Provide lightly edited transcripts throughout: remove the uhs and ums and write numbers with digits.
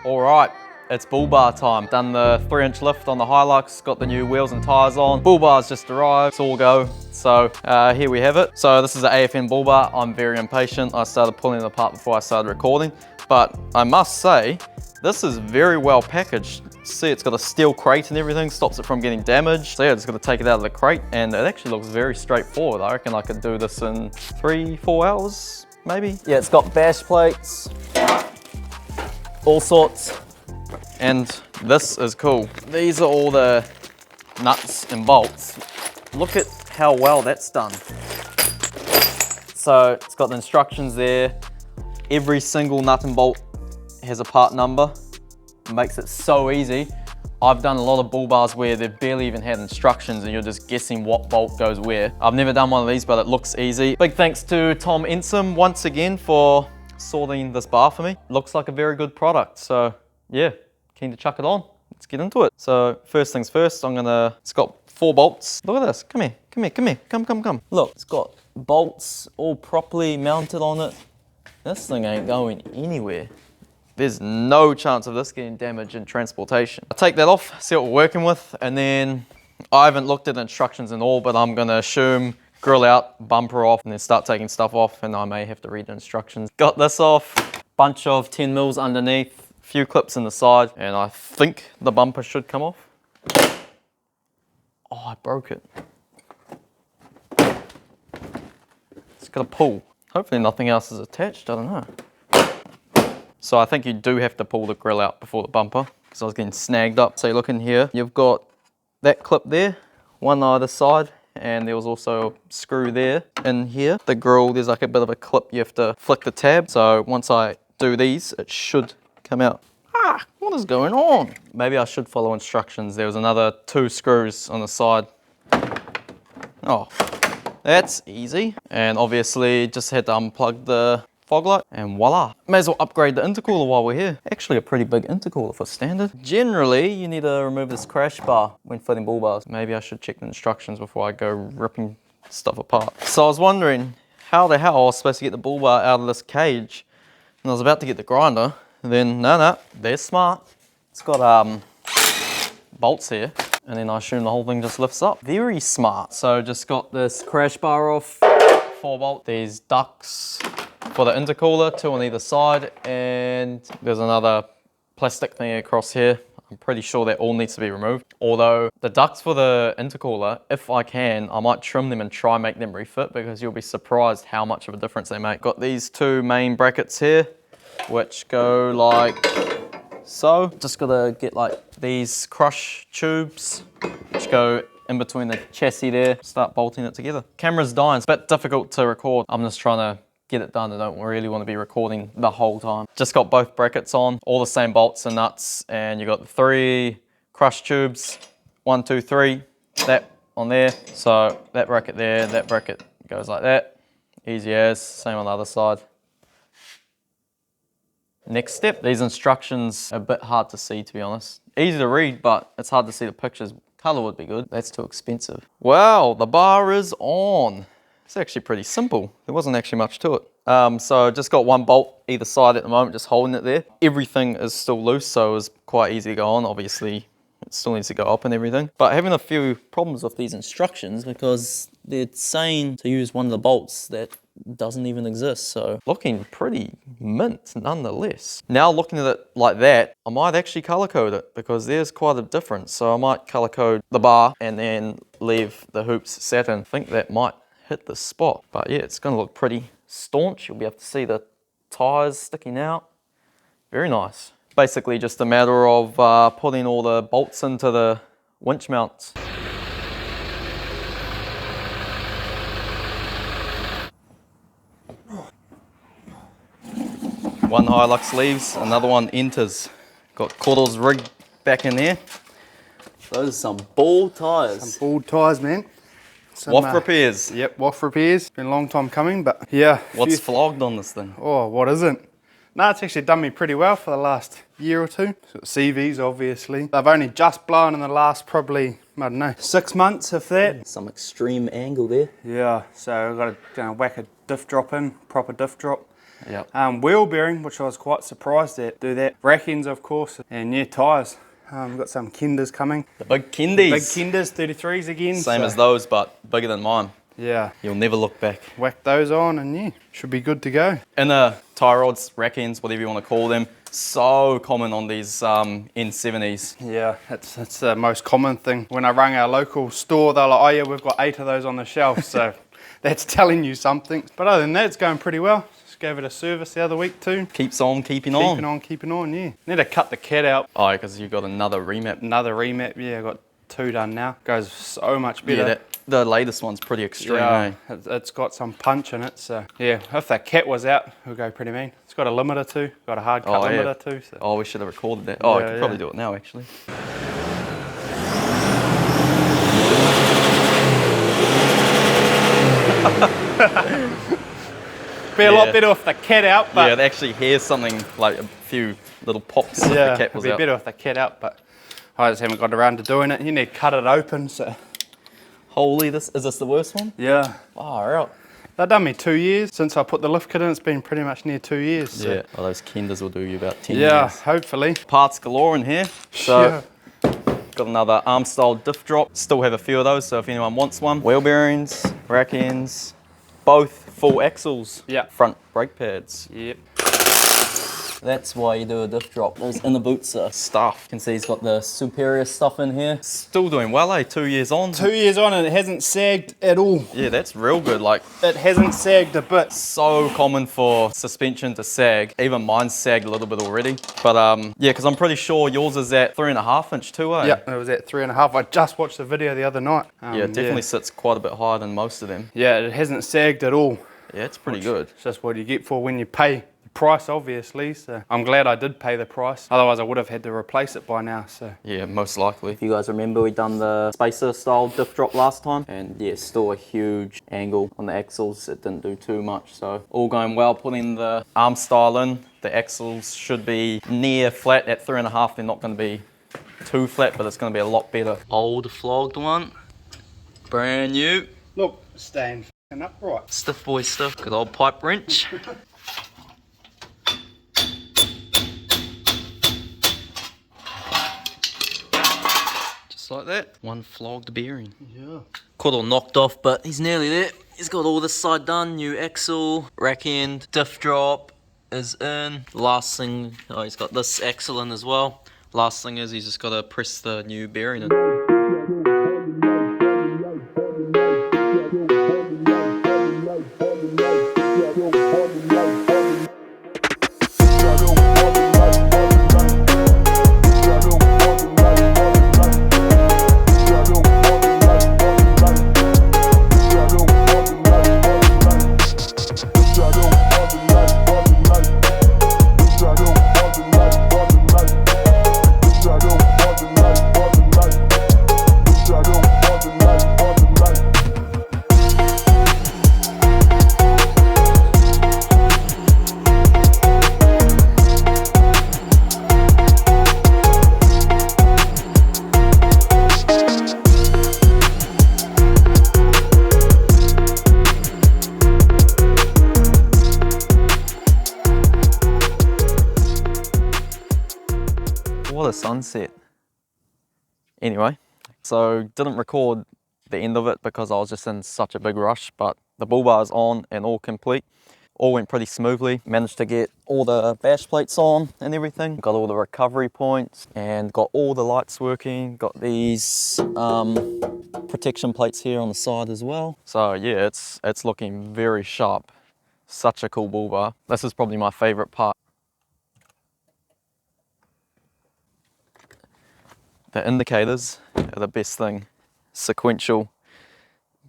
All right, it's bull bar time. Done the 3-inch lift on the Hilux, got the new wheels and tires on. Bull bar's just arrived, it's all go. So here we have it. So this is an AFN bull bar. I'm very impatient. I started pulling it apart before I started recording, but I must say, this is very well packaged. See, it's got a steel crate and everything, stops it from getting damaged. So yeah, just got to take it out of the crate, and it actually looks very straightforward. I reckon I could do this in 3-4 hours, maybe. Yeah, it's got bash plates, all sorts. And this is cool. These are all the nuts and bolts. Look at how well that's done. So it's got the instructions there. Every single nut and bolt has a part number. It makes it so easy. I've done a lot of bull bars where they've barely even had instructions and you're just guessing what bolt goes where. I've never done one of these, but it looks easy. Big thanks to Tom Ensom once again for sorting this bar for me. Looks like a very good product. So yeah, keen to chuck it on. Let's get into it. So first things first, it's got 4 bolts. Look at this, come here, come here, come here, come. Look, it's got bolts all properly mounted on it. This thing ain't going anywhere. There's no chance of this getting damaged in transportation. I'll take that off, see what we're working with, and then I haven't looked at the instructions and all, but I'm gonna assume grill out, bumper off, and then start taking stuff off, and I may have to read the instructions. Got this off, bunch of 10 mils underneath, few clips in the side, and I think the bumper should come off. Oh, I broke it. It's got a pull. Hopefully nothing else is attached, I don't know. So I think you do have to pull the grill out before the bumper because I was getting snagged up. So you look in here, you've got that clip there, one either side, and there was also a screw there. In here, the grill, there's like a bit of a clip, you have to flick the tab. So once I do these, it should come out. Ah, what is going on? Maybe I should follow instructions. There was another 2 screws on the side. Oh, that's easy. And obviously just had to unplug the fog light and voila. May as well upgrade the intercooler while we're here. Actually a pretty big intercooler for standard. Generally, you need to remove this crash bar when fitting bull bars. Maybe I should check the instructions before I go ripping stuff apart. So I was wondering how the hell I was supposed to get the bull bar out of this cage. And I was about to get the grinder. And then, no, they're smart. It's got bolts here. And then I assume the whole thing just lifts up. Very smart. So just got this crash bar off, 4 bolt. These ducts for the intercooler, 2 on either side, and there's another plastic thing across here. I'm pretty sure that all needs to be removed. Although the ducts for the intercooler, if I can, I might trim them and try make them refit because you'll be surprised how much of a difference they make. Got these 2 main brackets here, which go like so. Just gotta get like these crush tubes, which go in between the chassis there, start bolting it together. Camera's dying, it's a bit difficult to record. I'm just trying to get it done. I don't really want to be recording the whole time. Just got both brackets on, all the same bolts and nuts, and you got the 3 crush tubes, 1, 2, 3, that on there. So that bracket there, that bracket goes like that. Easy as, same on the other side. Next step, these instructions are a bit hard to see, to be honest. Easy to read, but it's hard to see the pictures. Color would be good. That's too expensive. Wow, the bar is on. It's actually pretty simple. There wasn't actually much to it. So just got 1 bolt either side at the moment, just holding it there. Everything is still loose, so it was quite easy to go on. Obviously, it still needs to go up and everything. But having a few problems with these instructions because they're saying to use one of the bolts that doesn't even exist. So looking pretty mint nonetheless. Now looking at it like that, I might actually color code it because there's quite a difference. So I might color code the bar and then leave the hoops Saturn. I think that might hit the spot. But yeah, it's gonna look pretty staunch. You'll be able to see the tires sticking out. Very nice. Basically just a matter of putting all the bolts into the winch mounts. One Hilux leaves, another one enters. Got Cordell's rig back in there. Those are some ball tyres. Some ball tyres, man. Waft repairs. Yep, waft repairs. Been a long time coming, but yeah. What's flogged on this thing? Oh, what isn't? No, it's actually done me pretty well for the last year or 2. So CVs, obviously. They've only just blown in the last probably, I don't know, 6 months, if that. Some extreme angle there. Yeah, so I've got to whack a diff drop in, proper diff drop. Yep. Wheel bearing, which I was quite surprised at. Do that. Rack ends, of course, and yeah, tyres. We've got some Kenders coming. The big Kendies. Big Kenders, 33s again. Same as those, but bigger than mine. Yeah. You'll never look back. Whack those on and yeah, should be good to go. Inner tie rods, rack ends, whatever you want to call them, so common on these N70s. Yeah, it's the most common thing. When I rang our local store, they're like, oh yeah, we've got 8 of those on the shelf, so that's telling you something. But other than that, it's going pretty well. Just gave it a service the other week too. Keeps on keeping on. Keeping on, yeah. Need to cut the cat out. Oh, because you've got another remap. Another remap, yeah, I got 2 done now. Goes so much better. Yeah, the latest one's pretty extreme, yeah, eh? it's got some punch in it, so yeah, if that cat was out, it would go pretty mean. It's got a limiter too, got a hard cut limiter too. So. Oh, we should have recorded that. Oh, yeah, I could probably do it now, actually. Be a lot better with the cat out, but... Yeah, it actually hears something like a few little pops if the cat was it'd be out. better with the cat out, but I just haven't got around to doing it. You need to cut it open, so... Holy, is this the worst one? Yeah. Oh, right. They've done me 2 years. Since I put the lift kit in, it's been pretty much near 2 years. So. Yeah, well, those Kenders will do you about 10 years. Yeah, hopefully. Parts galore in here. So, got another arm style diff drop. Still have a few of those, so if anyone wants one. Wheel bearings, rack ends, both full axles. Yeah. Front brake pads. Yep. That's why you do a diff drop. Those inner boots are stuff. You can see he's got the superior stuff in here. Still doing well, eh? 2 years on. 2 years on and it hasn't sagged at all. Yeah, that's real good. Like, it hasn't sagged a bit. So common for suspension to sag. Even mine's sagged a little bit already. But yeah, because I'm pretty sure yours is at 3.5 inch too, eh? Yeah, it was at 3.5. I just watched the video the other night. Yeah, it definitely sits quite a bit higher than most of them. Yeah, it hasn't sagged at all. Yeah, it's pretty good. It's just what you get for when you pay the price, obviously. So I'm glad I did pay the price. Otherwise, I would have had to replace it by now. So yeah, most likely. If you guys remember, we done the spacer style diff drop last time, and yeah, still a huge angle on the axles. It didn't do too much. So all going well. Putting the arm style in, the axles should be near flat at 3.5. They're not going to be too flat, but it's going to be a lot better. Old flogged one, brand new. Look, staying upright. Stiff boy stuff, good old pipe wrench. Just like that, one flogged bearing. Yeah. Got all knocked off, but he's nearly there. He's got all this side done, new axle, rack end, diff drop is in. Last thing, oh, he's got this axle in as well. Last thing is he's just got to press the new bearing in. What a sunset. Anyway, so didn't record the end of it because I was just in such a big rush, but the bull bar is on and all complete. All went pretty smoothly. Managed to get all the bash plates on and everything. Got all the recovery points and got all the lights working. Got these protection plates here on the side as well. So yeah, it's looking very sharp. Such a cool bull bar. This is probably my favorite part. The indicators are the best thing. Sequential.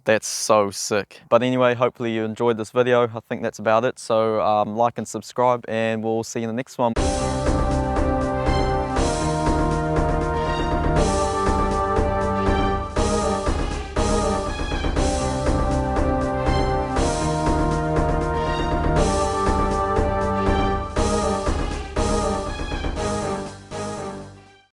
That's so sick. But anyway, hopefully you enjoyed this video. I think that's about it. So like and subscribe, and we'll see you in the next one.